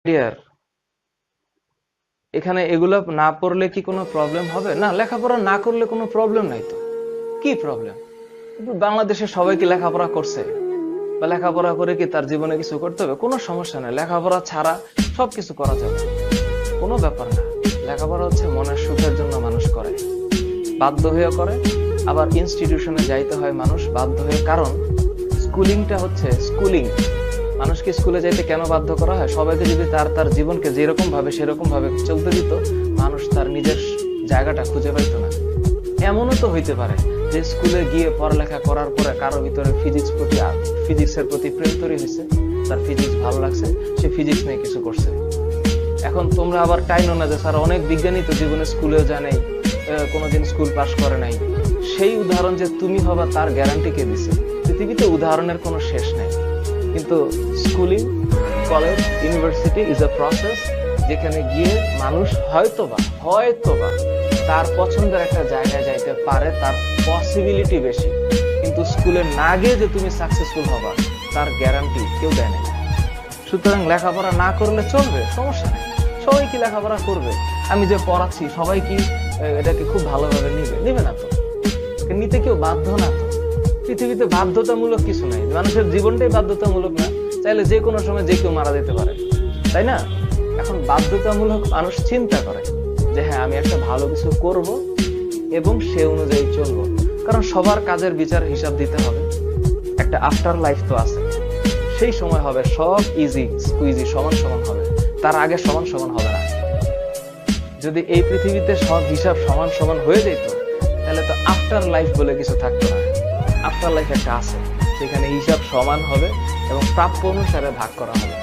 Deer, এখানে এগুলো না পড়লে কি কোনো প্রবলেম হবে? না, লেখাপড়া না করলে কোনো প্রবলেম নাই তো। কি প্রবলেম? বাংলাদেশে সবাই কি লেখাপড়া করছে? বা লেখাপড়া করে কি তার জীবনে কিছু করতে হবে? কোনো সমস্যা নেই, লেখাপড়া ছাড়া সবকিছু করা যাবে, কোনো ব্যাপার না। লেখাপড়া হচ্ছে মনের সুখের জন্য মানুষ করে, বাধ্য হয়ে করে। আবার ইনস্টিটিউশনে যাইতে হয় মানুষ বাধ্য হয়ে, কারণ স্কুলিংটা হচ্ছে স্কুলিং। মানুষকে স্কুলে যাইতে কেন বাধ্য করা হয়? সবাইকে যদি তার তার জীবনকে যেরকম ভাবে সেরকম ভাবে চলতে দিত, মানুষ তার নিজের জায়গাটা খুঁজে পাইতো না। এমনও তো হইতে পারে যে স্কুলে গিয়ে পড়ালেখা করার পরে কারো ভিতরে ফিজিক্সের প্রতি প্রেম তৈরি হয়েছে, তার ফিজিক্স ভালো লাগছে, সে ফিজিক্স নিয়ে কিছু করছে। এখন তোমরা আবার টাইনো না যে স্যার অনেক বিজ্ঞানী তো জীবনে স্কুলেও যায় নাই, কোনোদিন স্কুল পাস করে নাই। সেই উদাহরণ যে তুমি হবা তার গ্যারান্টি কে দিছে? পৃথিবীতে উদাহরণের কোনো শেষ নেই। কিন্তু schooling, college, university is a process, যেখানে গিয়ে মানুষ হয়তোবা তার পছন্দের একটা জায়গায় যাইতে পারে, তার পসিবিলিটি বেশি। কিন্তু স্কুলে না গিয়ে যে তুমি সাকসেসফুল হবা তার গ্যারান্টি কেউ দেয় না। সুতরাং লেখাপড়া না করলে চলবে, সমস্যা নেই। সবাই কি লেখাপড়া করবে? আমি যে পড়াচ্ছি সবাই কি এটাকে খুব ভালোভাবে নিবে না তো। নিতে কেউ বাধ্য না তো। পৃথিবীতে বাধ্যতামূলক কিছু নাই, মানুষের জীবনটাই বাধ্যতামূলক না। চাইলে যে কোনো সময় যে কেউ মারা যেতে পারে, তাই না? এখন বাধ্যতামূলক মানুষ চিন্তা করে যে হ্যাঁ আমি একটা ভালো কিছু করব এবং সে অনুযায়ী চলবো, কারণ সবার কাজের বিচার হিসাব দিতে হবে। একটা আফটার লাইফ তো আছে, সেই সময় হবে সব ইজি স্কুইজি সমান সমান হবে, তার আগে সমান সমান হবে না। যদি এই পৃথিবীতে সব হিসাব সমান সমান হয়ে যেত, তাহলে তো আফটার লাইফ বলে কিছু থাকতো না। আফটার লাইফ একটা আছে, সেখানে হিসাব সমান হবে এবং প্রাপ্য অনুসারে ভাগ করা হবে।